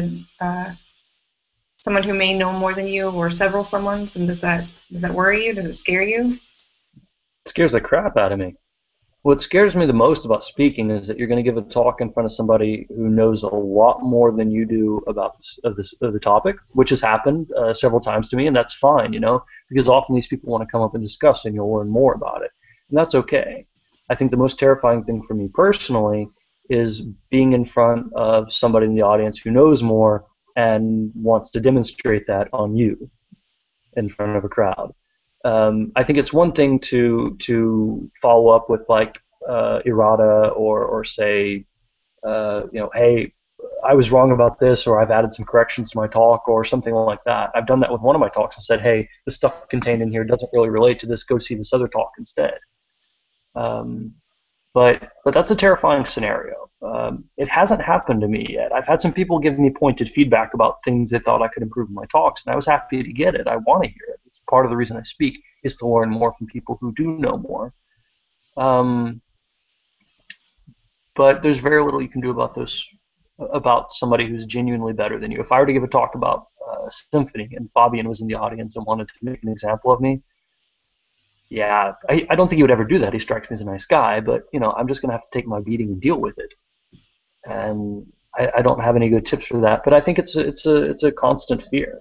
someone who may know more than you, or several someones, and does that worry you? Does it scare you? It scares the crap out of me. What scares me the most about speaking is that you're going to give a talk in front of somebody who knows a lot more than you do about the topic, which has happened several times to me, and that's fine, you know, because often these people want to come up and discuss, and you'll learn more about it, and that's okay. I think the most terrifying thing for me personally is being in front of somebody in the audience who knows more and wants to demonstrate that on you in front of a crowd. I think it's one thing to follow up with like errata or say, you know, hey, I was wrong about this, or I've added some corrections to my talk, or something like that. I've done that with one of my talks and said, hey, the stuff contained in here doesn't really relate to this. Go see this other talk instead. But that's a terrifying scenario. It hasn't happened to me yet. I've had some people give me pointed feedback about things they thought I could improve in my talks, and I was happy to get it. I want to hear it. It's part of the reason I speak is to learn more from people who do know more. But there's very little you can do about somebody who's genuinely better than you. If I were to give a talk about symphony and Fabian was in the audience and wanted to make an example of me, yeah, I don't think he would ever do that. He strikes me as a nice guy, but you know, I'm just going to have to take my beating and deal with it. And I don't have any good tips for that. But I think it's a constant fear.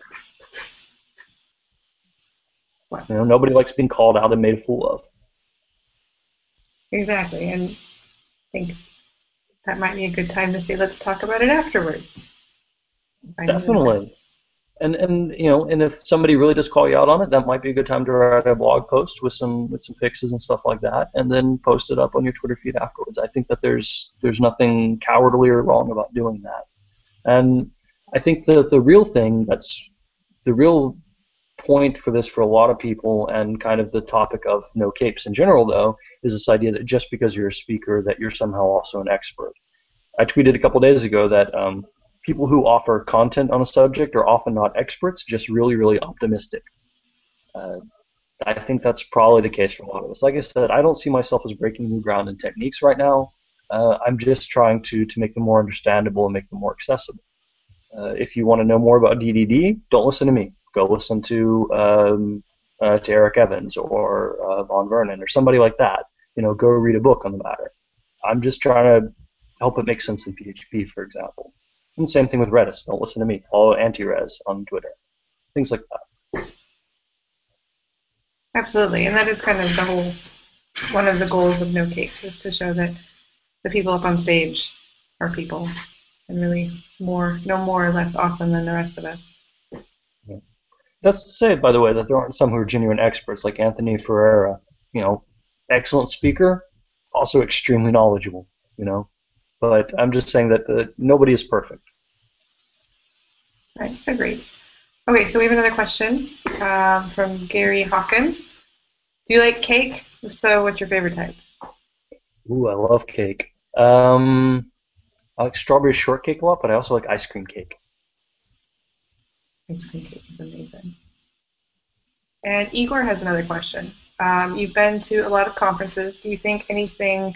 You know, nobody likes being called out and made a fool of. Exactly, and I think that might be a good time to say, let's talk about it afterwards. Definitely. And you know, and if somebody really does call you out on it, that might be a good time to write a blog post with some fixes and stuff like that, and then post it up on your Twitter feed afterwards. I think that there's nothing cowardly or wrong about doing that. And I think that the real thing that's the real point for this for a lot of people, and kind of the topic of NoCapes in general, though, is this idea that just because you're a speaker, that you're somehow also an expert. I tweeted a couple days ago that people who offer content on a subject are often not experts, just really, really optimistic. I think that's probably the case for a lot of us. Like I said, I don't see myself as breaking new ground in techniques right now. I'm just trying to make them more understandable and make them more accessible. If you want to know more about DDD, don't listen to me. Go listen to Eric Evans or Von Vernon or somebody like that. You know, go read a book on the matter. I'm just trying to help it make sense in PHP, for example. And the same thing with Redis. Don't listen to me. Follow Anti-Res on Twitter. Things like that. Absolutely, and that is kind of one of the goals of NoCapes, is to show that the people up on stage are people and really no more or less awesome than the rest of us. Yeah. That's to say, by the way, that there aren't some who are genuine experts like Anthony Ferreira. You know, excellent speaker, also extremely knowledgeable. You know. But I'm just saying that nobody is perfect. Right, agreed. Okay, so we have another question from Gary Hawken. Do you like cake? If so, what's your favorite type? Ooh, I love cake. I like strawberry shortcake a lot, but I also like ice cream cake. Ice cream cake is amazing. And Igor has another question. You've been to a lot of conferences. Do you think anything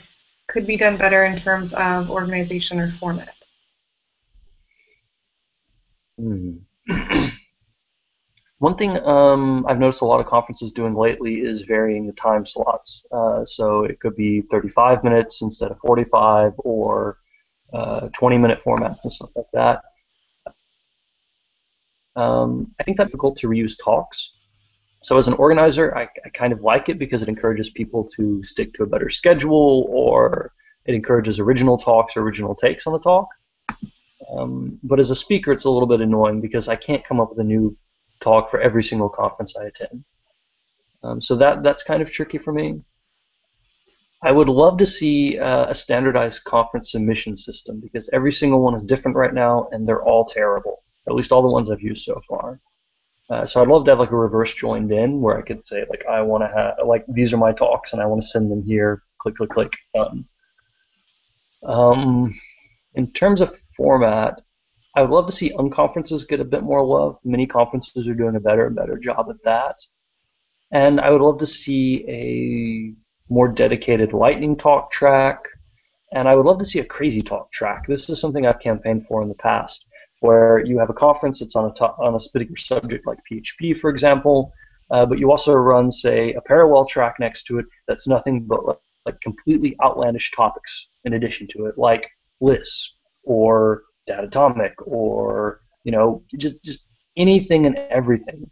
could be done better in terms of organization or format? One thing I've noticed a lot of conferences doing lately is varying the time slots. So it could be 35 minutes instead of 45, or 20-minute formats and stuff like that. I think that's difficult to reuse talks. So as an organizer, I kind of like it because it encourages people to stick to a better schedule, or it encourages original talks or original takes on the talk. But as a speaker, it's a little bit annoying because I can't come up with a new talk for every single conference I attend. So that's kind of tricky for me. I would love to see a standardized conference submission system because every single one is different right now and they're all terrible. At least all the ones I've used so far. So I'd love to have like a reverse joined in where I could say like I want to have like these are my talks and I want to send them here. Click, click, click. Um, in terms of format, I would love to see unconferences get a bit more love. Mini conferences are doing a better and better job at that. And I would love to see a more dedicated lightning talk track. And I would love to see a crazy talk track. This is something I've campaigned for in the past, where you have a conference that's on on a particular subject like PHP, for example, but you also run, say, a parallel track next to it that's nothing but like completely outlandish topics in addition to it, like Lisp or Datatomic or just anything and everything.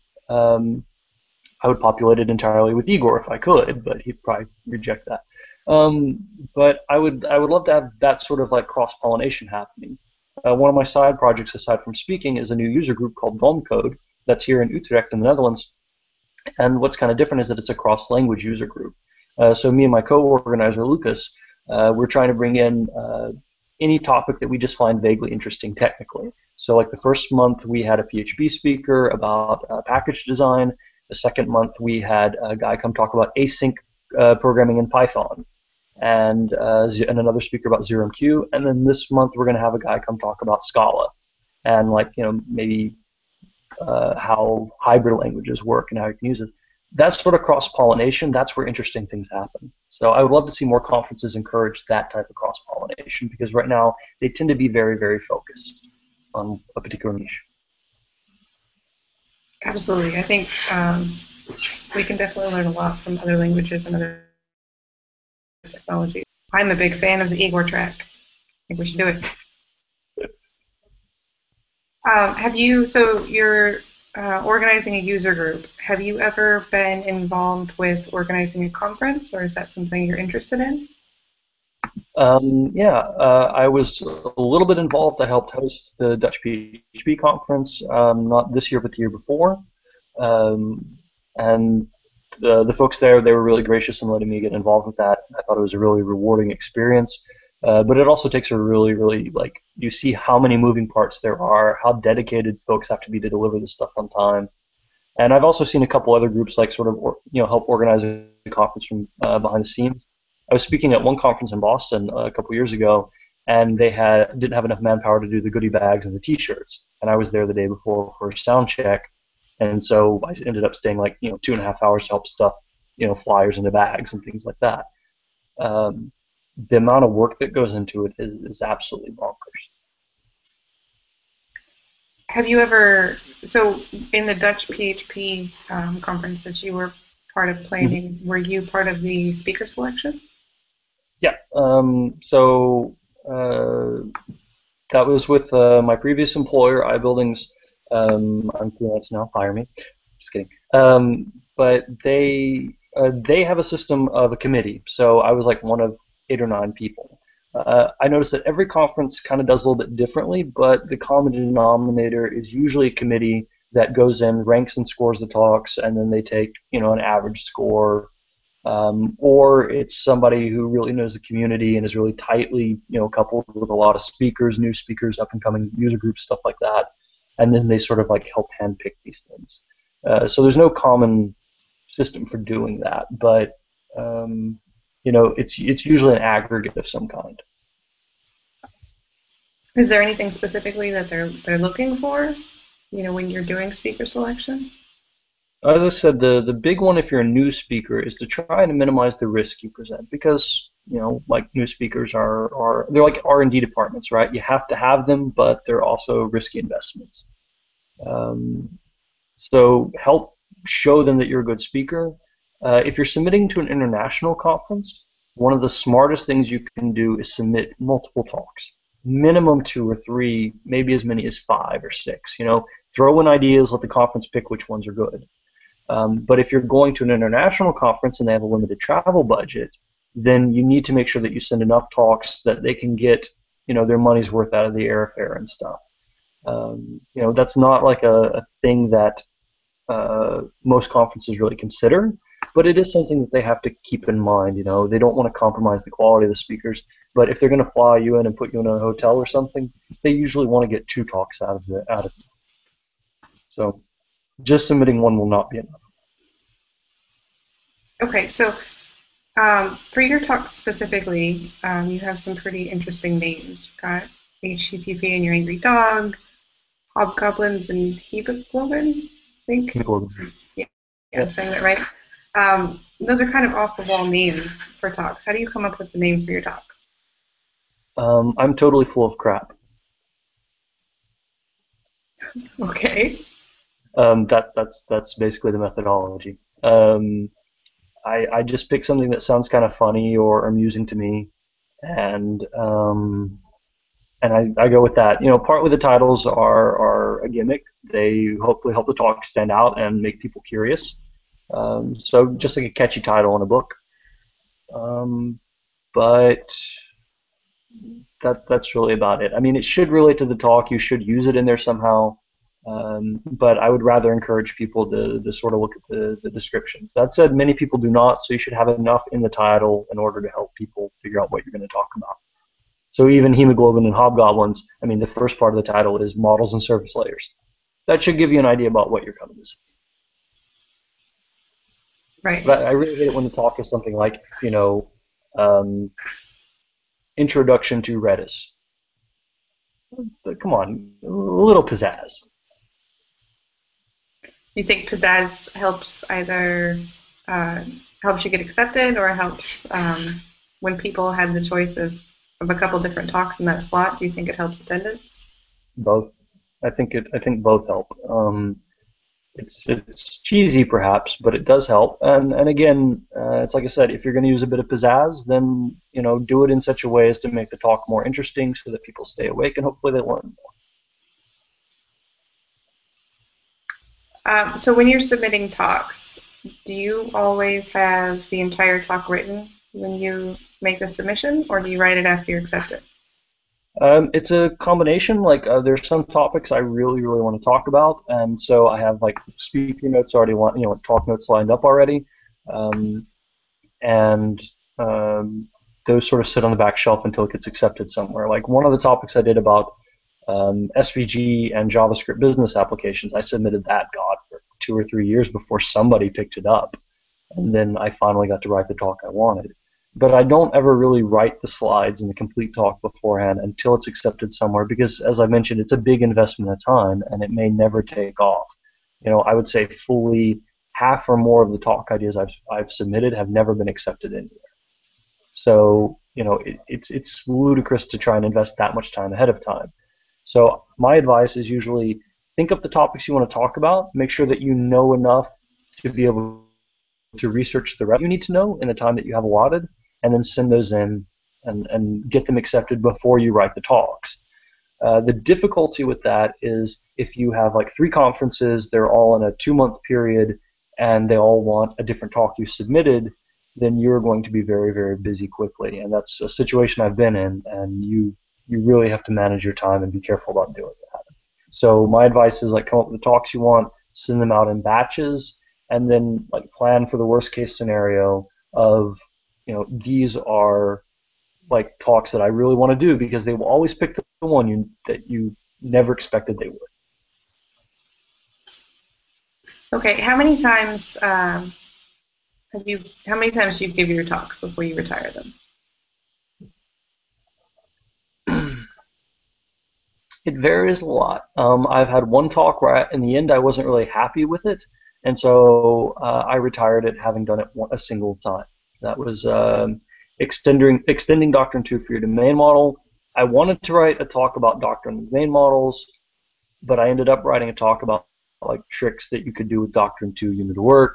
I would populate it entirely with Igor if I could, but he'd probably reject that. Um, but I would love to have that sort of like cross pollination happening. One of my side projects aside from speaking is a new user group called Code that's here in Utrecht in the Netherlands. And what's kind of different is that it's a cross language user group. So me and my co-organizer Lucas, we're trying to bring in any topic that we just find vaguely interesting technically. So like the first month we had a PHP speaker about package design. The second month we had a guy come talk about async programming in Python, and another speaker about ZeroMQ. And then this month we're going to have a guy come talk about Scala, and like maybe how hybrid languages work and how you can use it. That's sort of cross-pollination. That's where interesting things happen. So I would love to see more conferences encourage that type of cross-pollination because right now they tend to be very, very focused on a particular niche. Absolutely. I think we can definitely learn a lot from other languages and other technologies. I'm a big fan of the Igor track. I think we should do it. So you're organizing a user group. Have you ever been involved with organizing a conference, or is that something you're interested in? Yeah, I was a little bit involved. I helped host the Dutch PHP conference, not this year, but the year before. And the folks there, they were really gracious in letting me get involved with that. I thought it was a really rewarding experience. But it also takes a really, really, like, you see how many moving parts there are, how dedicated folks have to be to deliver this stuff on time. And I've also seen a couple other groups like sort of, help organize a conference from behind the scenes. I was speaking at one conference in Boston a couple years ago, and they didn't have enough manpower to do the goodie bags and the T-shirts. And I was there the day before for a sound check, and so I ended up staying like 2.5 hours to help stuff flyers into bags and things like that. The amount of work that goes into it is absolutely bonkers. Have you ever, so in the Dutch PHP conference that you were part of planning, were you part of the speaker selection? Yeah. So that was with my previous employer, iBuildings. I'm freelance now. Hire me. Just kidding. But they have a system of a committee. So I was like one of 8 or 9 people. I noticed that every conference kind of does a little bit differently, but the common denominator is usually a committee that goes in, ranks and scores the talks, and then they take an average score. Or it's somebody who really knows the community and is really tightly, coupled with a lot of speakers, new speakers, up and coming user groups, stuff like that. And then they sort of like help handpick these things. So there's no common system for doing that, but it's usually an aggregate of some kind. Is there anything specifically that they're looking for, when you're doing speaker selection? As I said, the big one if you're a new speaker is to try and minimize the risk you present because like new speakers they're like R&D departments, right? You have to have them, but they're also risky investments. So help show them that you're a good speaker. If you're submitting to an international conference, one of the smartest things you can do is submit multiple talks. Minimum 2 or 3, maybe as many as 5 or 6. Throw in ideas, let the conference pick which ones are good. But if you're going to an international conference and they have a limited travel budget, then you need to make sure that you send enough talks that they can get their money's worth out of the airfare and stuff. That's not like a thing that most conferences really consider. But it is something that they have to keep in mind. You know, they don't want to compromise the quality of the speakers. But if they're going to fly you in and put you in a hotel or something, they usually want to get 2 talks out of it. So just submitting one will not be enough. Okay, so for your talk specifically, you have some pretty interesting names. You've got HTTP and Your Angry Dog, Hobgoblins and Hemoglobin, I think. Hemoglobin. Yeah, I'm saying that right. Those are kind of off-the-wall names for talks. How do you come up with the names for your talks? I'm totally full of crap. Okay. That's basically the methodology. I just pick something that sounds kind of funny or amusing to me, and I go with that. You know, partly the titles are a gimmick. They hopefully help the talk stand out and make people curious. So just like a catchy title in a book. But that's really about it. I mean, it should relate to the talk. You should use it in there somehow. But I would rather encourage people to sort of look at the descriptions. That said, many people do not, so you should have enough in the title in order to help people figure out what you're going to talk about. So even hemoglobin and hobgoblins, I mean, the first part of the title is models and surface layers. That should give you an idea about what you're coming to see. Right. But I really hate it when the talk is something like, you know, Introduction to Redis. Come on, a little pizzazz. You think Pizazz helps either helps you get accepted or helps when people have the choice of a couple different talks in that slot? Do you think it helps attendance? Both. I think both help. It's cheesy perhaps, but it does help. And again, it's like I said, if you're going to use a bit of pizzazz, then you know do it in such a way as to make the talk more interesting, so that people stay awake and hopefully they learn more. So when you're submitting talks, do you always have the entire talk written when you make the submission, or do you write it after you accept it? It's a combination. Like there's some topics I really want to talk about, and so I have like speaker notes already, talk notes lined up already, and those sort of sit on the back shelf until it gets accepted somewhere. Like one of the topics I did about SVG and JavaScript business applications, I submitted that, God, for 2 or 3 years before somebody picked it up, and then I finally got to write the talk I wanted. But I don't ever really write the slides and the complete talk beforehand until it's accepted somewhere because, as I mentioned, it's a big investment of time and it may never take off. You know, I would say fully half or more of the talk ideas I've submitted have never been accepted anywhere. So, you know, it's ludicrous to try and invest that much time ahead of time. So my advice is usually think up the topics you want to talk about, make sure that you know enough to be able to research the rest you need to know in the time that you have allotted, and then send those in and get them accepted before you write the talks. The difficulty with that is if you have like 3 conferences, they're all in a 2-month period, and they all want a different talk you submitted, then you're going to be very busy quickly. And that's a situation I've been in, and you really have to manage your time and be careful about doing that. So my advice is like come up with the talks you want, send them out in batches, and then like plan for the worst case scenario of, you know, these are like talks that I really want to do, because they will always pick the one that you never expected they would. Okay, how many times do you give your talks before you retire them? It varies a lot. I've had one talk where in the end I wasn't really happy with it, and so I retired it having done it a single time. That was extending Doctrine 2 for your domain model. I wanted to write a talk about Doctrine and domain models, but I ended up writing a talk about like tricks that you could do with Doctrine 2 unit of work.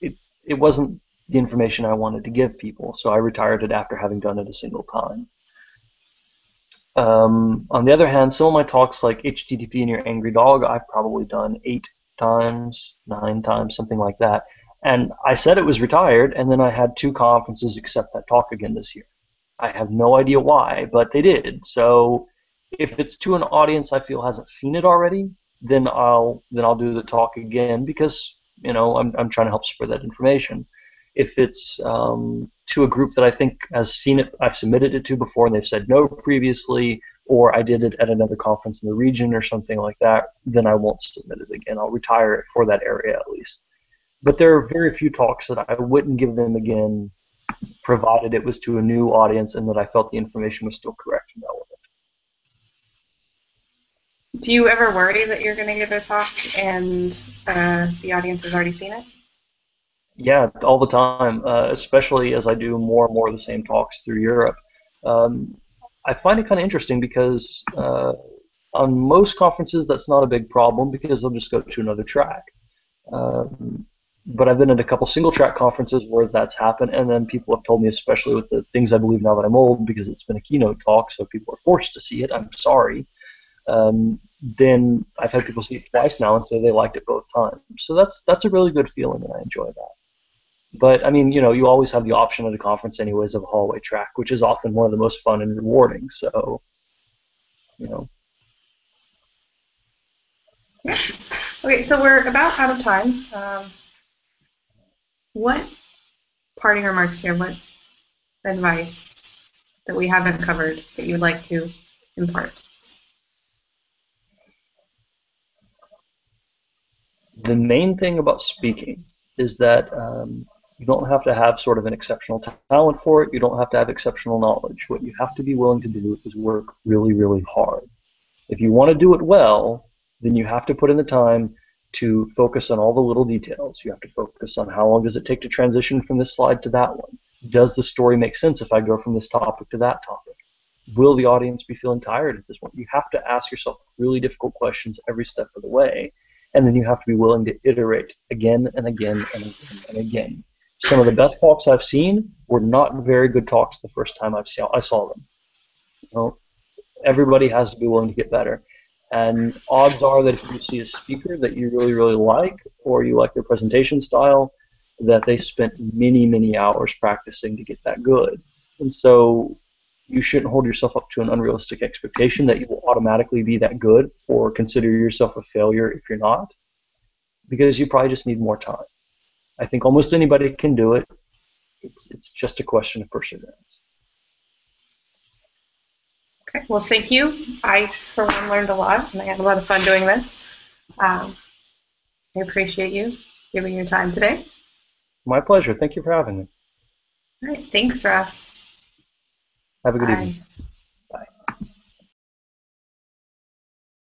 It wasn't the information I wanted to give people, so I retired it after having done it a single time. On the other hand, some of my talks like HTTP and Your Angry Dog, I've probably done 8 times, 9 times, something like that. And I said it was retired, and then I had 2 conferences accept that talk again this year. I have no idea why, but they did. So if it's to an audience I feel hasn't seen it already, then I'll do the talk again, because I'm trying to help spread that information. If it's to a group that I think has seen it, I've submitted it to before and they've said no previously, or I did it at another conference in the region or something like that, then I won't submit it again. I'll retire it for that area at least. But there are very few talks that I wouldn't give them again, provided it was to a new audience and that I felt the information was still correct and relevant. Do you ever worry that you're going to give a talk and the audience has already seen it? Yeah, all the time, especially as I do more and more of the same talks through Europe. Um, I find it kind of interesting because on most conferences that's not a big problem because they'll just go to another track. Um, but I've been at a couple single track conferences where that's happened, and then people have told me, especially with the things I believe now that I'm old, because it's been a keynote talk, so people are forced to see it. I'm sorry. Then I've had people see it twice now and say they liked it both times. So that's a really good feeling, and I enjoy that. But I mean, you always have the option at a conference, anyways, of a hallway track, which is often one of the most fun and rewarding. So, you know. Yeah. Okay, so we're about out of time. What parting remarks here? What advice that we haven't covered that you'd like to impart? The main thing about speaking is that you don't have to have sort of an exceptional talent for it. You don't have to have exceptional knowledge. What you have to be willing to do is work really, really hard. If you want to do it well, then you have to put in the time to focus on all the little details. You have to focus on how long does it take to transition from this slide to that one. Does the story make sense if I go from this topic to that topic? Will the audience be feeling tired at this point? You have to ask yourself really difficult questions every step of the way, and then you have to be willing to iterate again and again and again and again. Some of the best talks I've seen were not very good talks the first time I saw them. You know, everybody has to be willing to get better. And odds are that if you see a speaker that you really, really like, or you like their presentation style, that they spent many, many hours practicing to get that good. And so you shouldn't hold yourself up to an unrealistic expectation that you will automatically be that good or consider yourself a failure if you're not, because you probably just need more time. I think almost anybody can do it. It's just a question of perseverance. Okay, well, thank you. I, for one, learned a lot, and I had a lot of fun doing this. I appreciate you giving your time today. My pleasure. Thank you for having me. All right, thanks, Ross. Have a good Bye. evening.